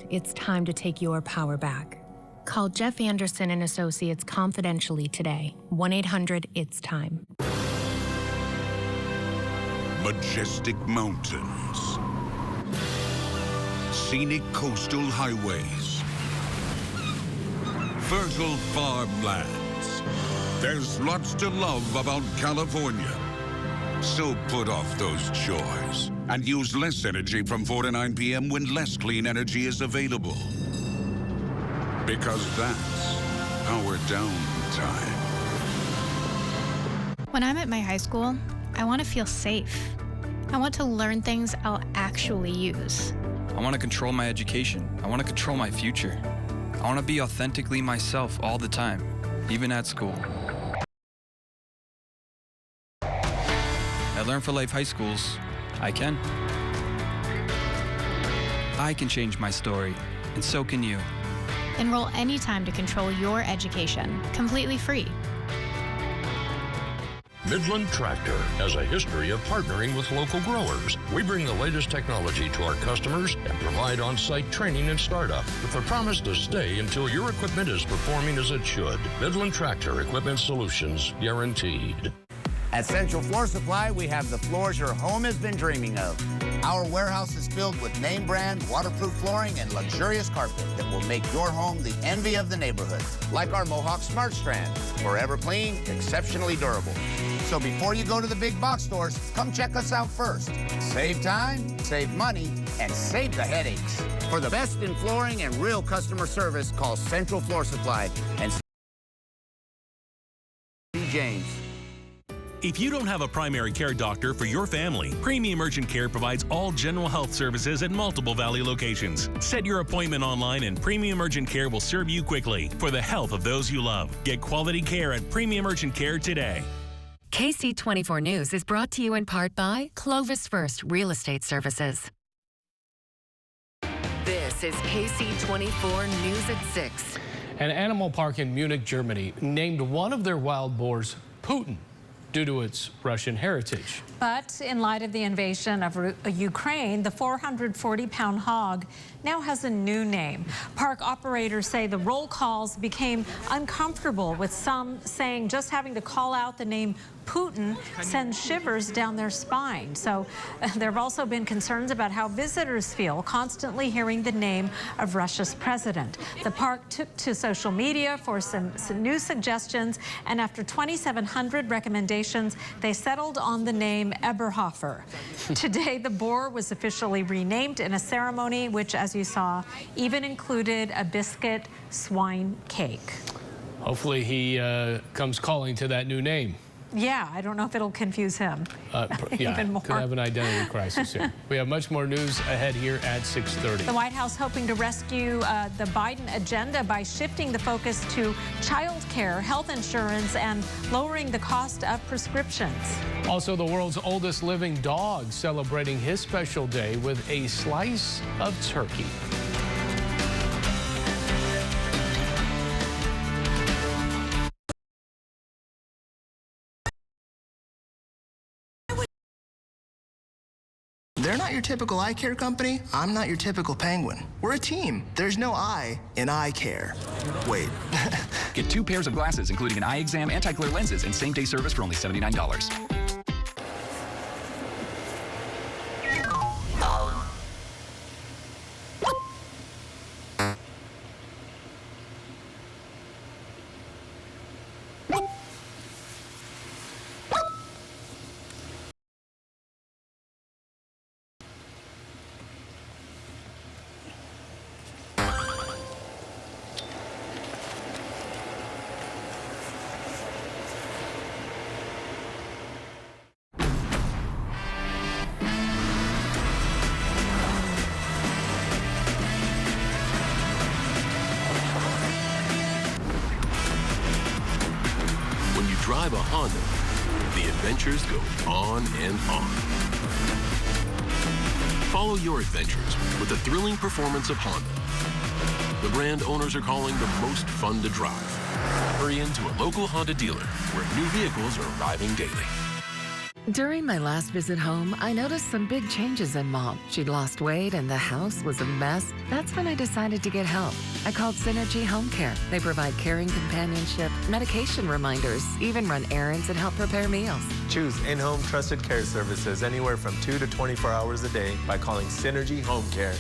It's time to take your power back. Call Jeff Anderson and Associates confidentially today. 1-800-ITS-TIME. Majestic mountains, scenic coastal highways, fertile farmlands. There's lots to love about California. So put off those chores and use less energy from 4 to 9 p.m. when less clean energy is available. Because that's our downtime. When I'm at my high school, I want to feel safe. I want to learn things I'll actually use. I want to control my education. I want to control my future. I want to be authentically myself all the time, even at school. At Learn for Life High Schools, I can. I can change my story, and so can you. Enroll anytime to control your education, completely free. Midland Tractor has a history of partnering with local growers. We bring the latest technology to our customers and provide on-site training and startup with the promise to stay until your equipment is performing as it should. Midland Tractor Equipment Solutions, guaranteed. At Central Floor Supply, we have the floors your home has been dreaming of. Our warehouse is filled with name brand, waterproof flooring, and luxurious carpet that will make your home the envy of the neighborhood. Like our Mohawk Smart Strand, forever clean, exceptionally durable. So before you go to the big box stores, come check us out first. Save time, save money, and save the headaches. For the best in flooring and real customer service, call Central Floor Supply and James. If you don't have a primary care doctor for your family, Premium Urgent Care provides all general health services at multiple Valley locations. Set your appointment online and Premium Urgent Care will serve you quickly for the health of those you love. Get quality care at Premium Urgent Care today. KC24 News is brought to you in part by Clovis First Real Estate Services. This is KC24 News at 6. An animal park in Munich, Germany, named one of their wild boars Putin, due to its Russian heritage. But in light of the invasion of Ukraine, the 440-pound hog now has a new name. Park operators say the roll calls became uncomfortable, with some saying just having to call out the name Putin sends shivers down their spine. So there have also been concerns about how visitors feel constantly hearing the name of Russia's president. The park took to social media for some new suggestions, and after 2,700 recommendations, they settled on the name Eberhofer. Today, the boar was officially renamed in a ceremony which, as you saw, even included a biscuit swine cake. Hopefully he comes calling to that new name. Yeah, I don't know if it'll confuse him even more. Could have an identity crisis here. We have much more news ahead here at 6:30. The White House hoping to rescue the Biden agenda by shifting the focus to child care, health insurance, and lowering the cost of prescriptions. Also, the world's oldest living dog celebrating his special day with a slice of turkey. They're not your typical eye care company. I'm not your typical penguin. We're a team. There's no I in eye care. Wait. Get 2 pairs of glasses, including an eye exam, anti-glare lenses, and same-day service for only $79. Drive a Honda, the adventures go on and on. Follow your adventures with the thrilling performance of Honda. The brand owners are calling the most fun to drive. Hurry into a local Honda dealer where new vehicles are arriving daily. During my last visit home, I noticed some big changes in Mom. She'd lost weight and the house was a mess. That's when I decided to get help. I called Synergy Home Care. They provide caring companionship, medication reminders, even run errands and help prepare meals. Choose in-home trusted care services anywhere from 2 to 24 hours a day by calling Synergy Home Care.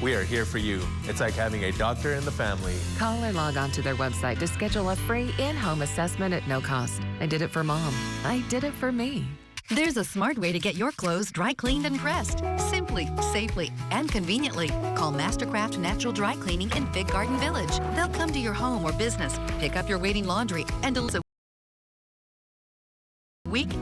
We are here for you. It's like having a doctor in the family. Call or log on to their website to schedule a free in-home assessment at no cost. I did it for Mom. I did it for me. There's a smart way to get your clothes dry cleaned and pressed. Simply, safely, and conveniently. Call Mastercraft Natural Dry Cleaning in Fig Garden Village. They'll come to your home or business, pick up your waiting laundry, and deliver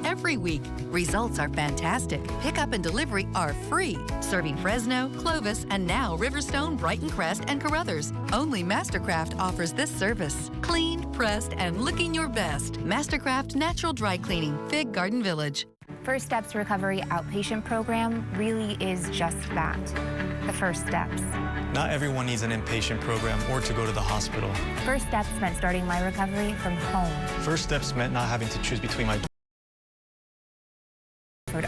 every week. Results are fantastic. Pickup and delivery are free. Serving Fresno, Clovis, and now Riverstone, Brighton Crest, and Carruthers. Only Mastercraft offers this service. Cleaned, pressed, and looking your best. Mastercraft Natural Dry Cleaning, Fig Garden Village. First Steps Recovery Outpatient Program really is just that, the first steps. Not everyone needs an inpatient program or to go to the hospital. First Steps meant starting my recovery from home. First Steps meant not having to choose between my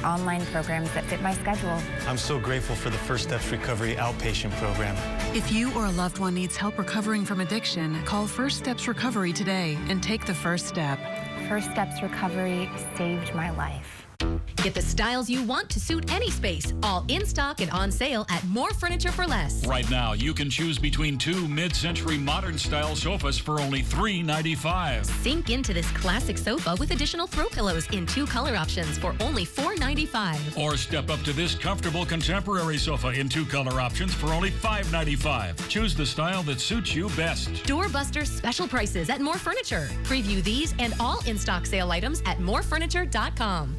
online programs that fit my schedule. I'm so grateful for the First Steps Recovery Outpatient Program. If you or a loved one needs help recovering from addiction, call First Steps Recovery today and take the first step. First Steps Recovery saved my life. Get the styles you want to suit any space, all in stock and on sale at More Furniture for Less. Right now, you can choose between 2 mid-century modern style sofas for only $395. Sink into this classic sofa with additional throw pillows in 2 color options for only $495. Or step up to this comfortable contemporary sofa in 2 color options for only $595. Choose the style that suits you best. Doorbuster special prices at More Furniture. Preview these and all in-stock sale items at morefurniture.com.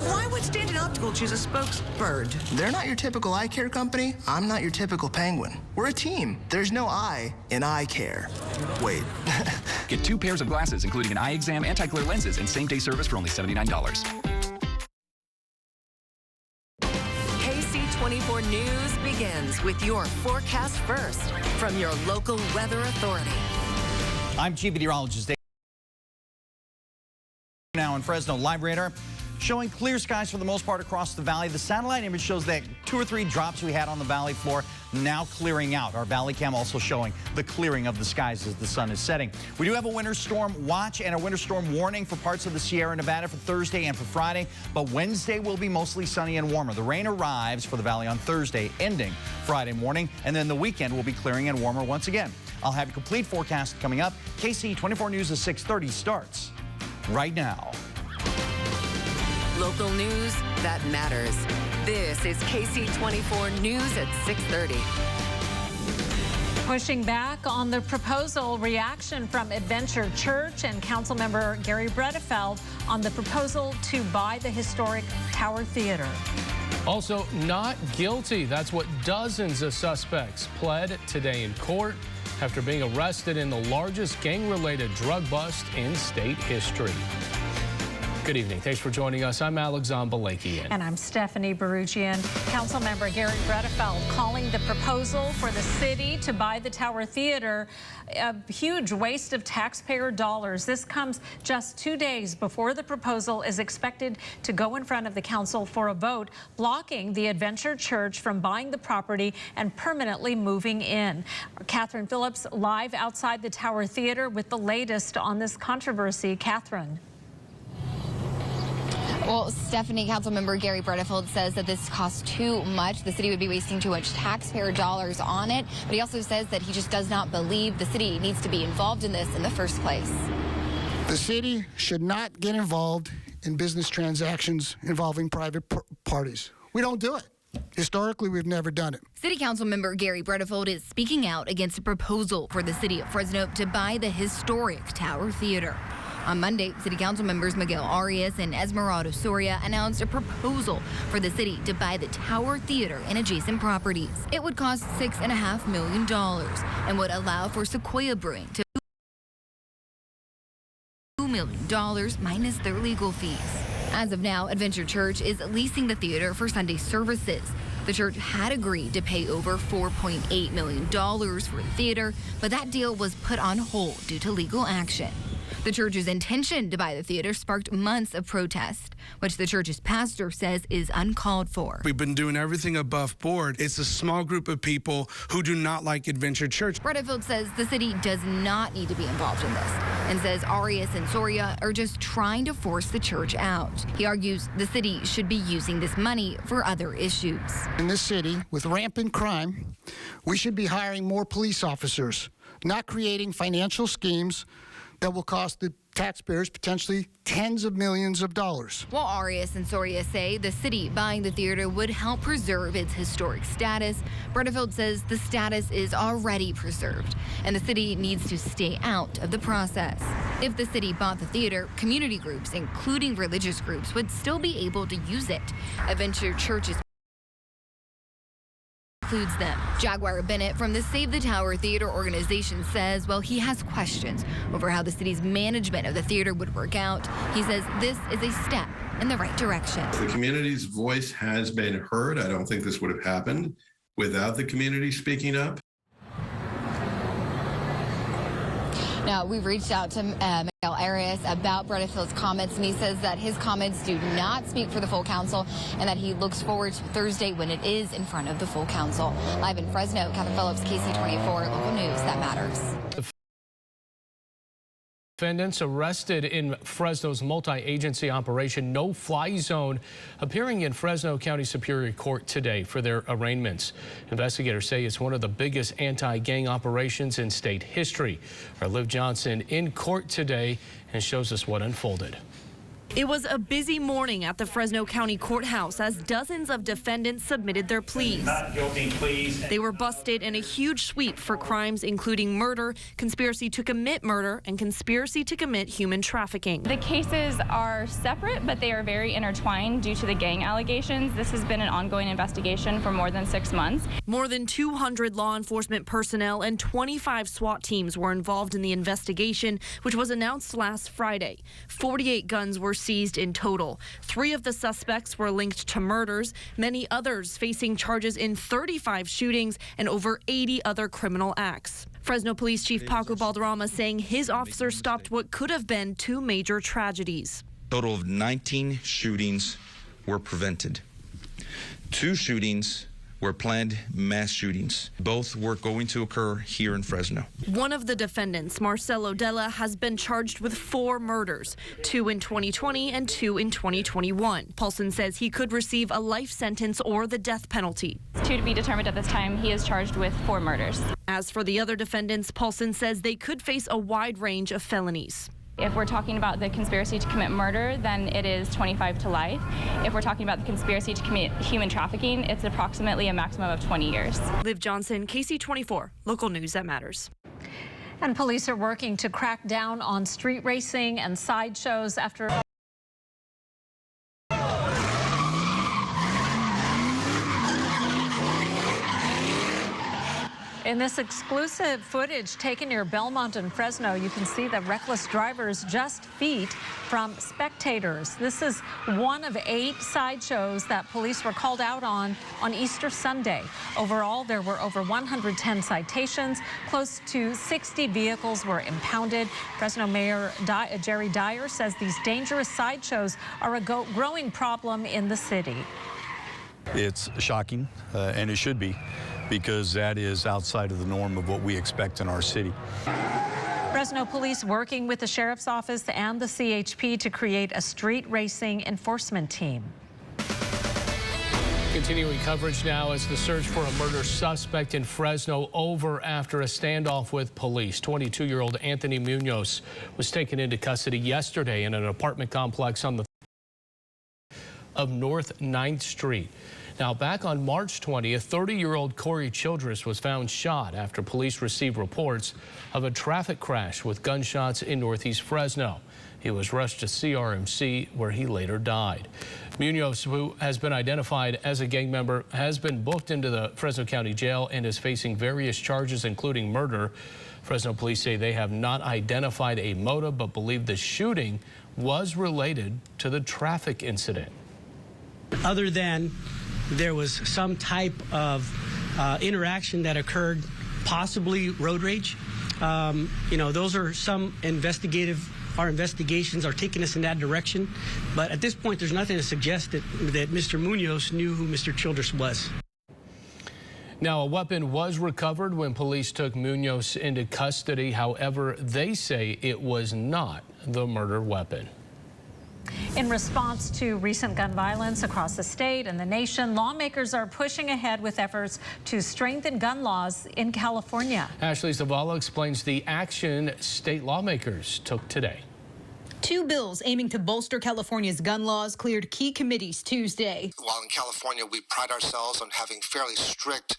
Why would Stanton Optical choose a spokesbird? They're not your typical eye care company. I'm not your typical penguin. We're a team. There's no I in eye care. Wait. Get 2 pairs of glasses, including an eye exam, anti-glare lenses, and same-day service for only $79. KC24 News begins with your forecast first from your local weather authority. I'm Chief Meteorologist Dave. Now in Fresno, Live Radar showing clear skies for the most part across the valley. The satellite image shows that 2 or 3 drops we had on the valley floor now clearing out. Our valley cam also showing the clearing of the skies as the sun is setting. We do have a winter storm watch and a winter storm warning for parts of the Sierra Nevada for Thursday and for Friday, but Wednesday will be mostly sunny and warmer. The rain arrives for the valley on Thursday, ending Friday morning, and then the weekend will be clearing and warmer once again. I'll have a complete forecast coming up. KC24 News at 6:30 starts right now. Local news that matters. This is KC24 News at 6:30. Pushing back on the proposal, reaction from Adventure Church and Councilmember Gary Bredefeld on the proposal to buy the historic Tower Theater. Also, not guilty. That's what dozens of suspects pled today in court after being arrested in the largest gang-related drug bust in state history. Good evening. Thanks for joining us. I'm Alexander Balakian. And I'm Stephanie Baruchian. Councilmember Gary Bredefeld calling the proposal for the city to buy the Tower Theater a huge waste of taxpayer dollars. This comes just 2 days before the proposal is expected to go in front of the council for a vote, blocking the Adventure Church from buying the property and permanently moving in. Catherine Phillips live outside the Tower Theater with the latest on this controversy. Catherine. Well, Stephanie, Councilmember Gary Bredefeld says that this costs too much. The city would be wasting too much taxpayer dollars on it. But he also says that he just does not believe the city needs to be involved in this in the first place. The city should not get involved in business transactions involving private parties. We don't do it. Historically, we've never done it. City Council member Gary Bredefeld is speaking out against a proposal for the city of Fresno to buy the historic Tower Theater. On Monday, City Council members Miguel Arias and Esmeralda Soria announced a proposal for the city to buy the Tower Theater and adjacent properties. It would cost $6.5 million and would allow for Sequoia Brewing to $2 million minus their legal fees. As of now, Adventure Church is leasing the theater for Sunday services. The church had agreed to pay over $4.8 million for the theater, but that deal was put on hold due to legal action. The The church's intention to buy the theater sparked months of protest, which the church's pastor says is uncalled for. We've been doing everything above board. It's a small group of people who do not like Adventure Church. Butterfield says the city does not need to be involved in this and says Arias and Soria are just trying to force the church out. He argues the city should be using this money for other issues. In this city, with rampant crime, we should be hiring more police officers, not creating financial schemes that will cost the taxpayers potentially tens of millions of dollars. While Arias and Soria say the city buying the theater would help preserve its historic status, Butterfield says the status is already preserved and the city needs to stay out of the process. If the city bought the theater, community groups, including religious groups, would still be able to use it. Adventure Churches includes them. Jaguar Bennett from the Save the Tower Theater organization says while he has questions over how the city's management of the theater would work out, he says this is a step in the right direction. The community's voice has been heard. I don't think this would have happened without the community speaking up. Now, we've reached out to Miguel Arias about Butterfield's comments, and he says that his comments do not speak for the full council and that he looks forward to Thursday when it is in front of the full council. Live in Fresno, Catherine Phillips, KC24, local news that matters. Defendants arrested in Fresno's multi-agency operation No Fly Zone appearing in Fresno County Superior Court today for their arraignments. Investigators say it's one of the biggest anti-gang operations in state history. Our Liv Johnson in court today and shows us what unfolded. It was a busy morning at the Fresno County Courthouse as dozens of defendants submitted their pleas. Not guilty pleas. They were busted in a huge sweep for crimes including murder, conspiracy to commit murder, and conspiracy to commit human trafficking. The cases are separate, but they are very intertwined due to the gang allegations. This has been an ongoing investigation for more than 6 months. More than 200 law enforcement personnel and 25 SWAT teams were involved in the investigation, which was announced last Friday. 48 guns were seized in total. 3 of the suspects were linked to murders, many others facing charges in 35 shootings and over 80 other criminal acts. Fresno Police Chief Paco Balderrama saying his officers stopped what could have been 2 major tragedies. A total of 19 shootings were prevented. 2 shootings were planned mass shootings. Both were going to occur here in Fresno. One of the defendants, Marcelo Della, has been charged with 4 murders, 2 in 2020 and 2 in 2021. Paulson says he could receive a life sentence or the death penalty. 2 to be determined at this time. He is charged with 4 murders. As for the other defendants, Paulson says they could face a wide range of felonies. If we're talking about the conspiracy to commit murder, then it is 25 to life. If we're talking about the conspiracy to commit human trafficking, it's approximately a maximum of 20 years. Liv Johnson, KC24, local news that matters. And police are working to crack down on street racing and sideshows after in this exclusive footage taken near Belmont and Fresno, you can see the reckless drivers just feet from spectators. This is one of 8 sideshows that police were called out on Easter Sunday. Overall, there were over 110 citations. Close to 60 vehicles were impounded. Fresno Mayor Jerry Dyer says these dangerous sideshows are a growing problem in the city. It's shocking, and it should be, because that is outside of the norm of what we expect in our city. Fresno police working with the sheriff's office and the CHP to create a street racing enforcement team. Continuing coverage now as the search for a murder suspect in Fresno over after a standoff with police. 22-year-old Anthony Munoz was taken into custody yesterday in an apartment complex on the of North 9th Street. Now, back on March 20th, 30-year-old Corey Childress was found shot after police received reports of a traffic crash with gunshots in Northeast Fresno. He was rushed to CRMC, where he later died. Munoz, who has been identified as a gang member, has been booked into the Fresno County Jail and is facing various charges, including murder. Fresno police say they have not identified a motive, but believe the shooting was related to the traffic incident. Other than there was some type of interaction that occurred, possibly road rage. Those are some investigative our investigations are taking us in that direction. But at this point, there's nothing to suggest that Mr. Munoz knew who Mr. Childress was. Now, a weapon was recovered when police took Munoz into custody. However, they say it was not the murder weapon. In response to recent gun violence across the state and the nation, lawmakers are pushing ahead with efforts to strengthen gun laws in California. Ashley Zavala explains the action state lawmakers took today. 2 bills aiming to bolster California's gun laws cleared key committees Tuesday. While in California we pride ourselves on having fairly strict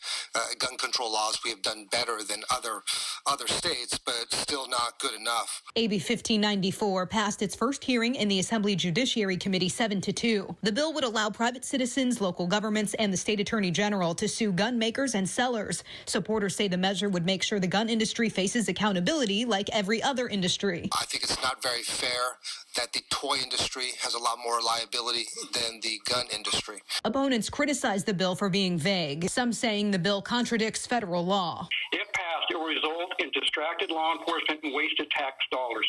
gun control laws, we have done better than other states, but still not good enough. AB 1594 passed its first hearing in the Assembly Judiciary Committee 7-2. The bill would allow private citizens, local governments, and the state attorney general to sue gun makers and sellers. Supporters say the measure would make sure the gun industry faces accountability like every other industry. I think it's not very fair that the toy industry has a lot more liability than the gun industry. Opponents criticize the bill for being vague, some saying the bill contradicts federal law. If passed, it will result in distracted law enforcement and wasted tax dollars.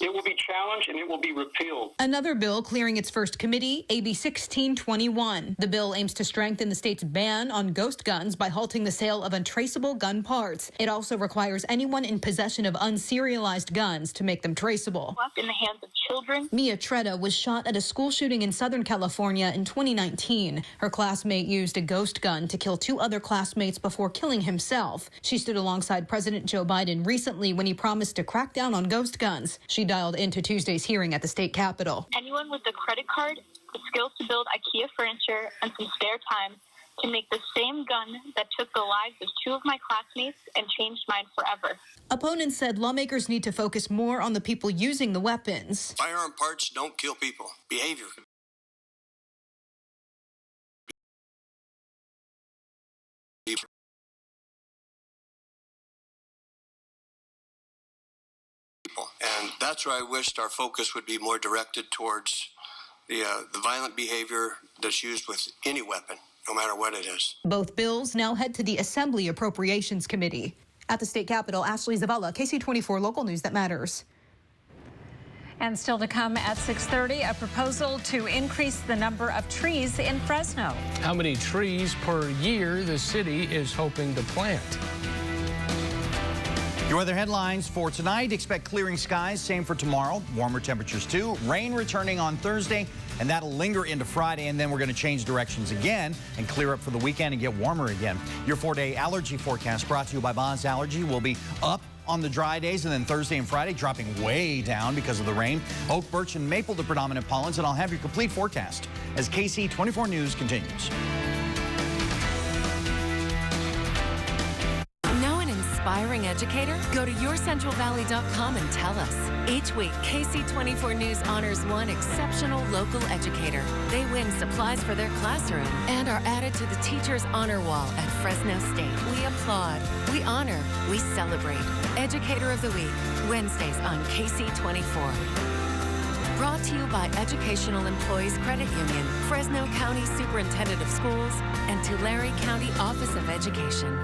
It will be challenged and it will be repealed. Another bill clearing its first committee, AB 1621. The bill aims to strengthen the state's ban on ghost guns by halting the sale of untraceable gun parts. It also requires anyone in possession of unserialized guns to make them traceable. In the hands of children. Mia Tretta was shot at a school shooting in Southern California in 2019. Her classmate used a ghost gun to kill 2 other classmates before killing himself. She stood alongside President Joe Biden recently when he promised to crack down on ghost guns. She dialed into Tuesday's hearing at the state capitol. Anyone with a credit card, the skills to build IKEA furniture, and some spare time can make the same gun that took the lives of 2 of my classmates and changed mine forever. Opponents said lawmakers need to focus more on the people using the weapons. Firearm parts don't kill people. Behavior. And that's where I wished our focus would be more directed towards the violent behavior that's used with any weapon, no matter what it is. Both bills now head to the Assembly Appropriations Committee. At the state capitol, Ashley Zavala, KC24 Local News That Matters. And still to come at 6:30, a proposal to increase the number of trees in Fresno. How many trees per year the city is hoping to plant? Your weather headlines for tonight: expect clearing skies, same for tomorrow. Warmer temperatures too. Rain returning on Thursday, and that'll linger into Friday, and then we're going to change directions again and clear up for the weekend and get warmer again. Your 4-day allergy forecast brought to you by Bonds Allergy will be up on the dry days, and then Thursday and Friday dropping way down because of the rain. Oak, birch, and maple the predominant pollens, and I'll have your complete forecast as KC24 News continues. Inspiring educator? Go to yourcentralvalley.com and tell us. Each week, KC24 News honors one exceptional local educator. They win supplies for their classroom and are added to the Teacher's Honor Wall at Fresno State. We applaud, we honor, we celebrate. Educator of the Week, Wednesdays on KC24. Brought to you by Educational Employees Credit Union, Fresno County Superintendent of Schools, and Tulare County Office of Education.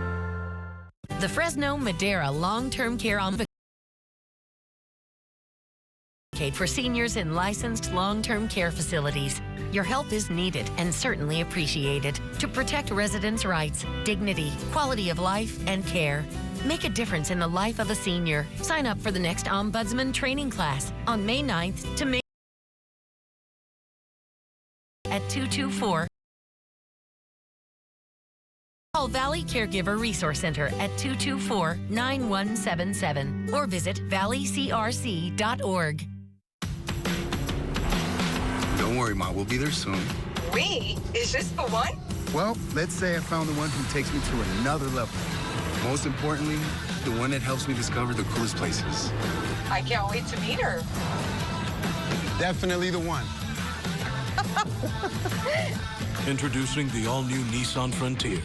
The Fresno Madera Long-Term Care on for seniors in licensed long-term care facilities. Your help is needed and certainly appreciated to protect residents' rights, dignity, quality of life, and care. Make a difference in the life of a senior. Sign up for the next Ombudsman training class on May 9th to May at 224. Call Valley Caregiver Resource Center at 224-9177 or visit valleycrc.org. Don't worry, Ma. We'll be there soon. We? Is this the one? Well, let's say I found the one who takes me to another level. Most importantly, the one that helps me discover the coolest places. I can't wait to meet her. Definitely the one. Introducing the all-new Nissan Frontier.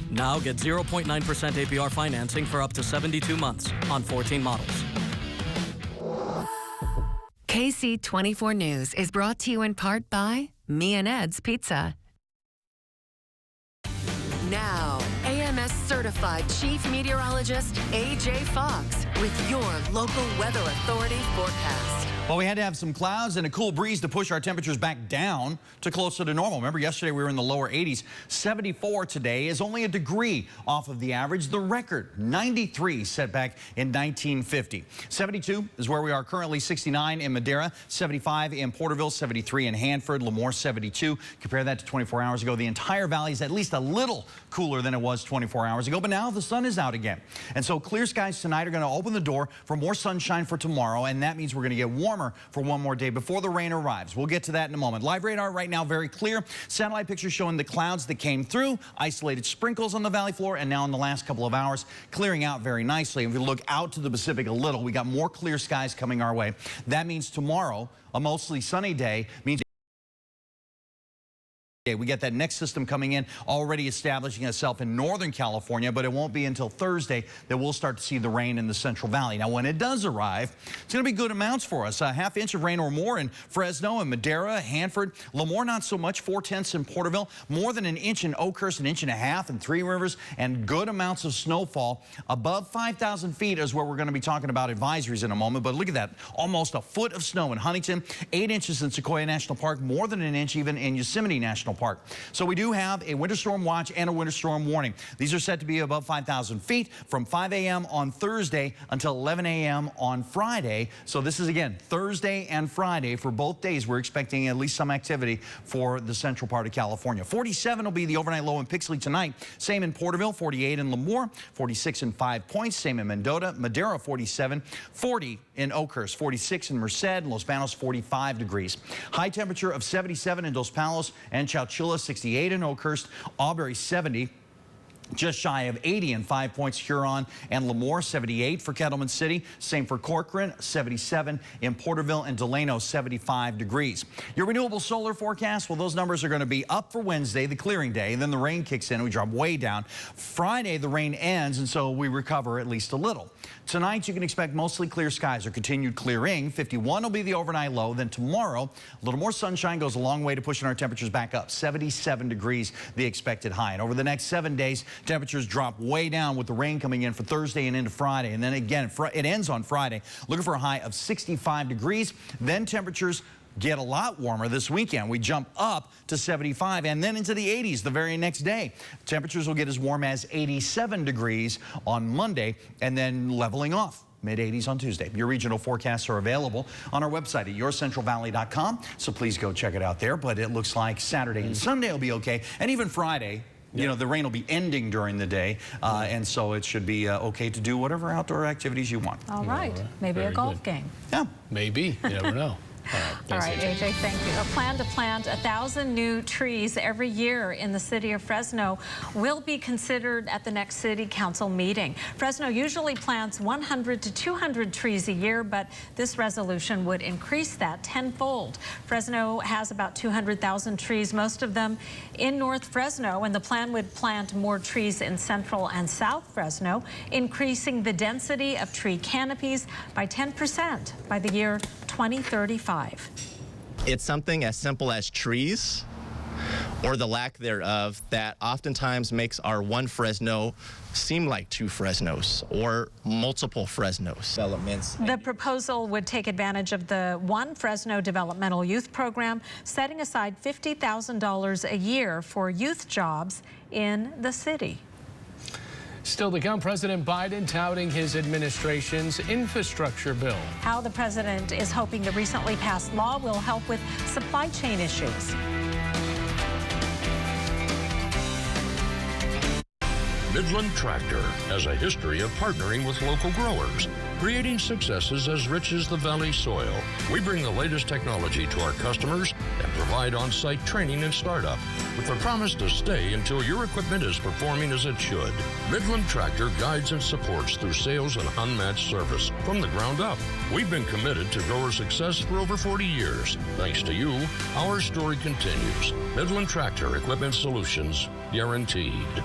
Now get 0.9% APR financing for up to 72 months on 14 models. KC24 News is brought to you in part by Me and Ed's Pizza. Now, AMS certified Chief Meteorologist A.J. Fox with your local weather authority forecast. Well, we had to have some clouds and a cool breeze to push our temperatures back down to closer to normal. Remember, yesterday we were in the lower 80s. 74 today is only a degree off of the average. The record, 93, set back in 1950. 72 is where we are currently. 69 in Madera, 75 in Porterville, 73 in Hanford, Lemoore 72. Compare that to 24 hours ago. The entire valley is at least a little cooler than it was 24 hours ago, but now the sun is out again. And so clear skies tonight are going to open the door for more sunshine for tomorrow, and that means we're going to get warmer for one more day before the rain arrives. We'll get to that in a moment. Live radar right now very clear. Satellite pictures showing the clouds that came through, isolated sprinkles on the valley floor, and now in the last couple of hours clearing out very nicely. If we look out to the Pacific a little, we got more clear skies coming our way. That means tomorrow, a mostly sunny day, means we get that next system coming in, already establishing itself in Northern California, but it won't be until Thursday that we'll start to see the rain in the Central Valley. Now, when it does arrive, it's going to be good amounts for us. A half inch of rain or more in Fresno and Madera, Hanford. Lemoore, not so much, 4/10 in Porterville. More than an inch in Oakhurst, 1.5 inches in Three Rivers, and good amounts of snowfall. Above 5,000 feet is where we're going to be talking about advisories in a moment, but look at that. Almost a foot of snow in Huntington, 8 inches in Sequoia National Park, more than an inch even in Yosemite National Park. So we do have a winter storm watch and a winter storm warning. These are set to be above 5,000 feet from 5 a.m. on Thursday until 11 a.m. on Friday. So this is, again, Thursday and Friday. For both days, we're expecting at least some activity for the central part of California. 47 will be the overnight low in Pixley tonight. Same in Porterville, 48 in Lemoore, 46 in 5 Points. Same in Mendota, Madera, 47, 40 in Oakhurst, 46 in Merced, Los Banos, 45 degrees. High temperature of 77 in Dos Palos and Chowchilla, 68 in Oakhurst, Aubrey 70. Just shy of 80 in 5 Points, Huron and Lemoore, 78 for Kettleman City. Same for Corcoran, 77 in Porterville and Delano, 75 degrees. Your renewable solar forecast, well, those numbers are going to be up for Wednesday, the clearing day, and then the rain kicks in and we drop way down. Friday, the rain ends, and so we recover at least a little. Tonight, you can expect mostly clear skies or continued clearing. 51 will be the overnight low. Then tomorrow, a little more sunshine goes a long way to pushing our temperatures back up. 77 degrees, the expected high. And over the next 7 days, temperatures drop way down with the rain coming in for Thursday and into Friday. And then again, it ends on Friday. Looking for a high of 65 degrees. Then temperatures get a lot warmer this weekend. We jump up to 75 and then into the 80s the very next day. Temperatures will get as warm as 87 degrees on Monday and then leveling off. Mid-80s on Tuesday. Your regional forecasts are available on our website at yourcentralvalley.com, so please go check it out there. But it looks like Saturday and Sunday will be okay, and even Friday. You know, the rain will be ending during the day, and so it should be okay to do whatever outdoor activities you want. All right. Maybe a golf game. Yeah. Maybe. You never know. All right, AJ, thank you. A plan to plant 1,000 new trees every year in the city of Fresno will be considered at the next city council meeting. Fresno usually plants 100 to 200 trees a year, but this resolution would increase that tenfold. Fresno has about 200,000 trees, most of them in North Fresno, and the plan would plant more trees in Central and South Fresno, increasing the density of tree canopies by 10% by the year 2035. It's something as simple as trees, or the lack thereof, that oftentimes makes our one Fresno seem like two Fresnos or multiple Fresnos. The proposal would take advantage of the One Fresno Developmental Youth Program, setting aside $50,000 a year for youth jobs in the city. Still to come, President Biden touting his administration's infrastructure bill. How the president is hoping the recently passed law will help with supply chain issues. Midland Tractor has a history of partnering with local growers, creating successes as rich as the valley soil. We bring the latest technology to our customers and provide on-site training and startup with the promise to stay until your equipment is performing as it should. Midland Tractor guides and supports through sales and unmatched service from the ground up. We've been committed to grower success for over 40 years. Thanks to you, our story continues. Midland Tractor Equipment Solutions, guaranteed.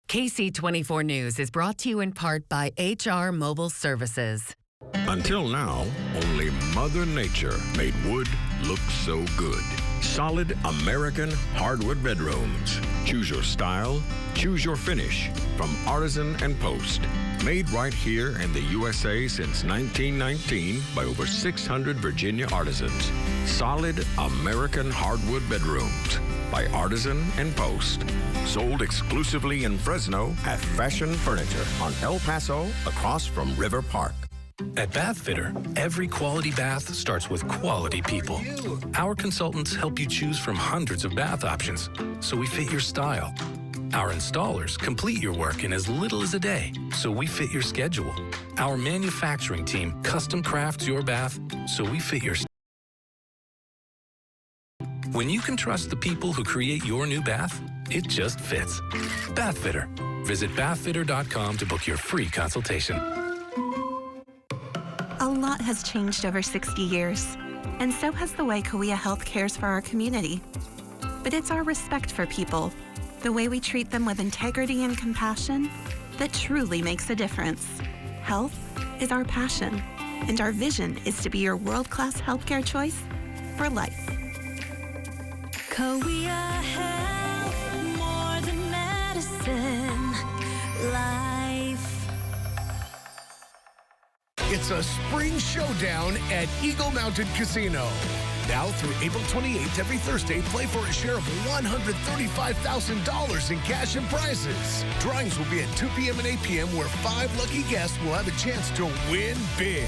KC24 News is brought to you in part by HR Mobile Services. Until now, only Mother Nature made wood look so good. Solid American hardwood bedrooms. Choose your style, choose your finish from Artisan and Post. Made right here in the USA since 1919 by over 600 Virginia artisans. Solid American hardwood bedrooms by Artisan and Post. Sold exclusively in Fresno at Fashion Furniture on El Paso across from River Park. At Bathfitter, every quality bath starts with quality people. Our consultants help you choose from hundreds of bath options, so we fit your style. Our installers complete your work in as little as a day, so we fit your schedule. Our manufacturing team custom crafts your bath, so we fit your style. When you can trust the people who create your new bath, it just fits. Bathfitter. Visit bathfitter.com to book your free consultation. A lot has changed over 60 years, and so has the way Cahuilla Health cares for our community. But it's our respect for people, the way we treat them with integrity and compassion, that truly makes a difference. Health is our passion, and our vision is to be your world-class healthcare choice for life. Cahuilla Health, more than medicine, life. It's a spring showdown at Eagle Mountain Casino. Now through April 28th, every Thursday, play for a share of $135,000 in cash and prizes. Drawings will be at 2 p.m. and 8 p.m. where 5 lucky guests will have a chance to win big.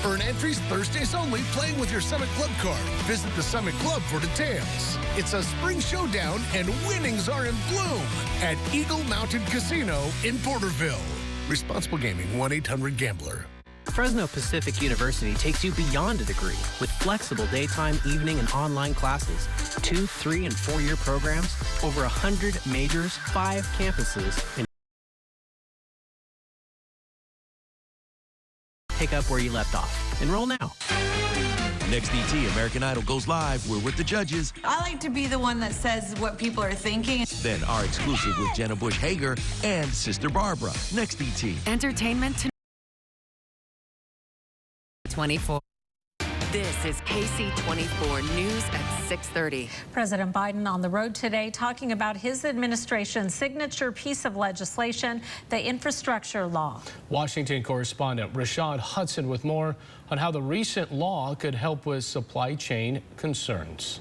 Earn entries Thursdays only playing with your Summit Club card. Visit the Summit Club for details. It's a spring showdown and winnings are in bloom at Eagle Mountain Casino in Porterville. Responsible gaming, 1-800-GAMBLER. Fresno Pacific University takes you beyond a degree with flexible daytime, evening, and online classes, 2-, 3-, and 4-year programs, over 100 majors, 5 campuses, and pick up where you left off. Enroll now. Next ET, American Idol goes live. We're with the judges. I like to be the one that says what people are thinking. Then our exclusive with Jenna Bush Hager and Sister Barbara. Next ET. Entertainment 24. This is KC24 News at 6:30. President Biden on the road today talking about his administration's signature piece of legislation, the infrastructure law. Washington correspondent Rashad Hudson with more on how the recent law could help with supply chain concerns.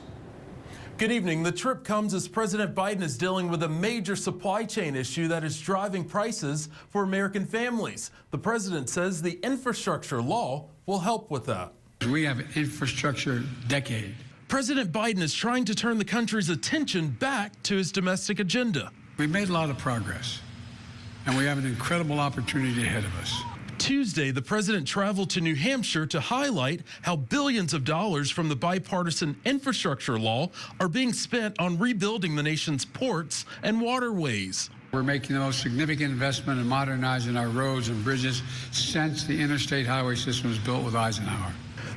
Good evening. The trip comes as President Biden is dealing with a major supply chain issue that is driving prices for American families. The president says the infrastructure law will help with that. We have an infrastructure decade. President Biden is trying to turn the country's attention back to his domestic agenda. We've made a lot of progress, and we have an incredible opportunity ahead of us. Tuesday, the president traveled to New Hampshire to highlight how billions of dollars from the bipartisan infrastructure law are being spent on rebuilding the nation's ports and waterways. We're making the most significant investment in modernizing our roads and bridges since the interstate highway system was built with Eisenhower.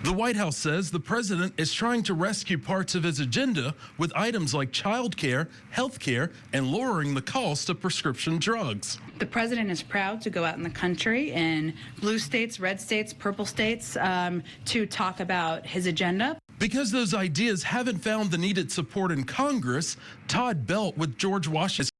The White House says the president is trying to rescue parts of his agenda with items like child care, health care, and lowering the cost of prescription drugs. The president is proud to go out in the country in blue states, red states, purple states to talk about his agenda. Because those ideas haven't found the needed support in Congress, Todd Belt with George Washington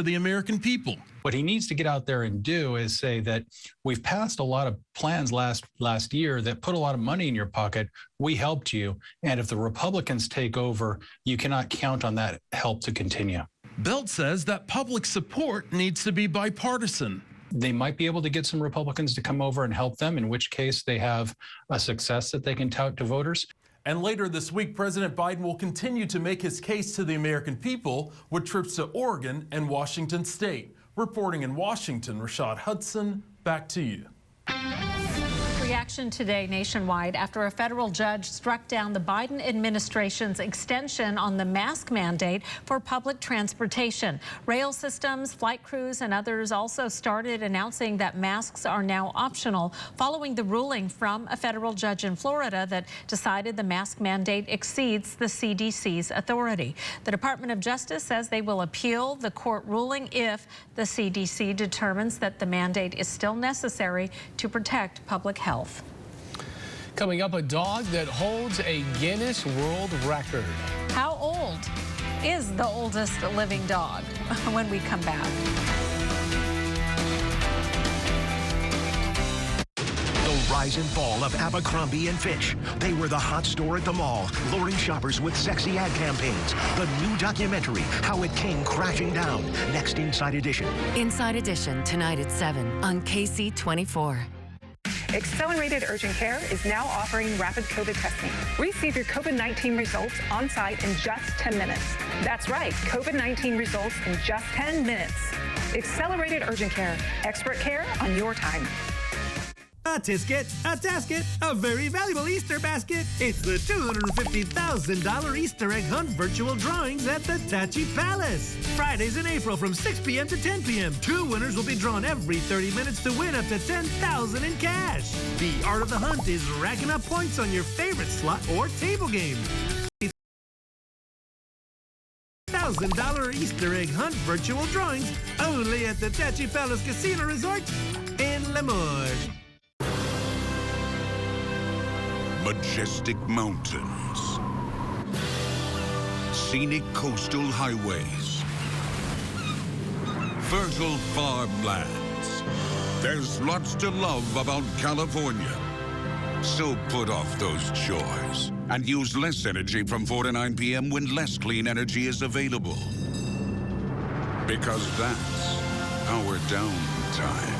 the American people. What he needs to get out there and do is say that we've passed a lot of plans last year that put a lot of money in your pocket. We helped you. And if the Republicans take over, you cannot count on that help to continue. Belt says that public support needs to be bipartisan. They might be able to get some Republicans to come over and help them, in which case they have a success that they can tout to voters. And later this week, President Biden will continue to make his case to the American people with trips to Oregon and Washington State. Reporting in Washington, Rashad Hudson, back to you. Reaction today nationwide after a federal judge struck down the Biden administration's extension on the mask mandate for public transportation. Rail systems, flight crews, and others also started announcing that masks are now optional following the ruling from a federal judge in Florida that decided the mask mandate exceeds the CDC's authority. The Department of Justice says they will appeal the court ruling if the CDC determines that the mandate is still necessary to protect public health. Coming up, a dog that holds a Guinness World Record. How old old is the oldest living dog when we come back. The rise and fall of Abercrombie & Fitch. They were the hot store at the mall, luring shoppers with sexy ad campaigns. The new documentary, How It Came Crashing Down. Next Inside Edition. Inside Edition, tonight at 7 on KC24. Accelerated Urgent Care is now offering rapid COVID testing. Receive your COVID-19 results on site in just 10 minutes. That's right, COVID-19 results in just 10 minutes. Accelerated Urgent Care, expert care on your time. A tisket, a tasket, a very valuable Easter basket. It's the $250,000 Easter egg hunt virtual drawings at the Tachi Palace. Fridays in April from 6 p.m. to 10 p.m. 2 winners will be drawn every 30 minutes to win up to $10,000 in cash. The art of the hunt is racking up points on your favorite slot or table game. $1,000 Easter egg hunt virtual drawings only at the Tachi Palace Casino Resort in Limoges. Majestic mountains, scenic coastal highways, fertile farmlands. There's lots to love about California. So put off those chores and use less energy from 4 to 9 p.m. when less clean energy is available. Because that's our downtime.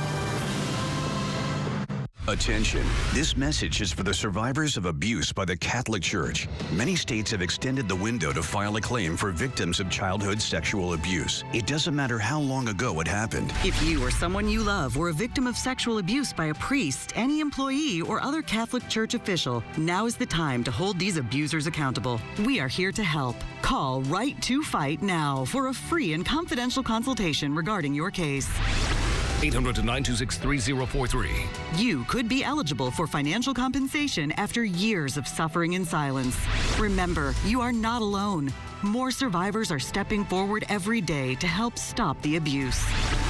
Attention, this message is for the survivors of abuse by the Catholic Church. Many states have extended the window to file a claim for victims of childhood sexual abuse. It doesn't matter how long ago it happened. If you or someone you love were a victim of sexual abuse by a priest, any employee, or other Catholic Church official, now is the time to hold these abusers accountable. We are here to help. Call Right to Fight now for a free and confidential consultation regarding your case. 800-926-3043. You could be eligible for financial compensation after years of suffering in silence. Remember, you are not alone. More survivors are stepping forward every day to help stop the abuse.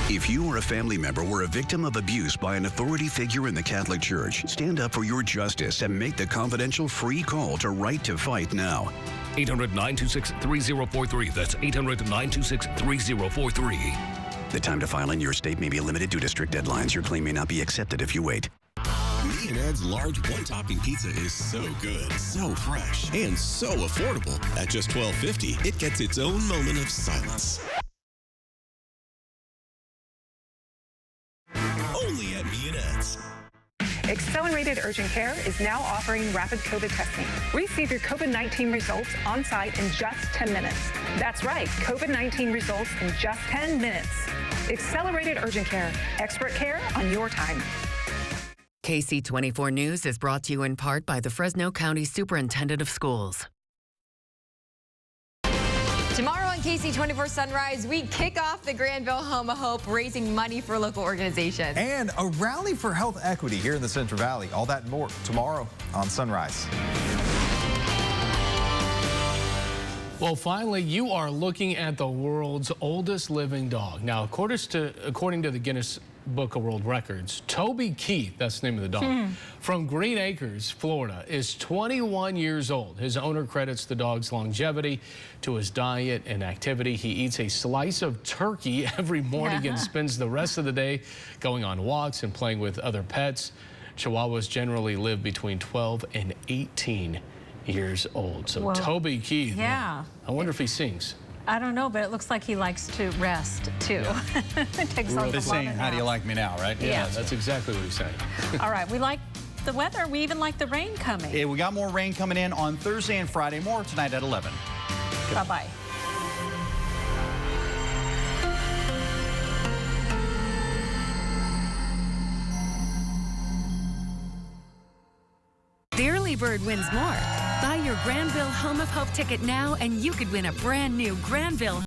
If you or a family member were a victim of abuse by an authority figure in the Catholic Church, stand up for your justice and make the confidential free call to Right to Fight now. 800-926-3043. That's 800-926-3043. The time to file in your state may be limited due to strict deadlines. Your claim may not be accepted if you wait. Me and Ed's large one-topping pizza is so good, so fresh, and so affordable. At just $12.50, it gets its own moment of silence. Only at Me and Ed's. Accelerated Urgent Care is now offering rapid COVID testing. Receive your COVID-19 results on site in just 10 minutes. That's right, COVID-19 results in just 10 minutes. Accelerated Urgent Care, expert care on your time. KC24 News is brought to you in part by the Fresno County Superintendent of Schools. Tomorrow on KC24 Sunrise, we kick off the Granville Home of Hope, raising money for local organizations. And a rally for health equity here in the Central Valley. All that and more tomorrow on Sunrise. Well, finally, you are looking at the world's oldest living dog. Now, according to the Guinness Book of World Records, Toby Keith, that's the name of the dog, from Green Acres, Florida, is 21 years old. His owner credits the dog's longevity to his diet and activity. He eats a slice of turkey every morning and spends the rest of the day going on walks and playing with other pets. Chihuahuas generally live between 12 and 18 years old. So Whoa. Toby Keith, yeah. I wonder if he sings. I don't know, but it looks like he likes to rest, too. Takes a He's saying, how do you like me now, right? Yeah, that's exactly what he's saying. All right, we like the weather. We even like the rain coming. Yeah, we got more rain coming in on Thursday and Friday. More tonight at 11. Bye-bye. The early bird wins more. Buy your Granville Home of Hope ticket now and you could win a brand new Granville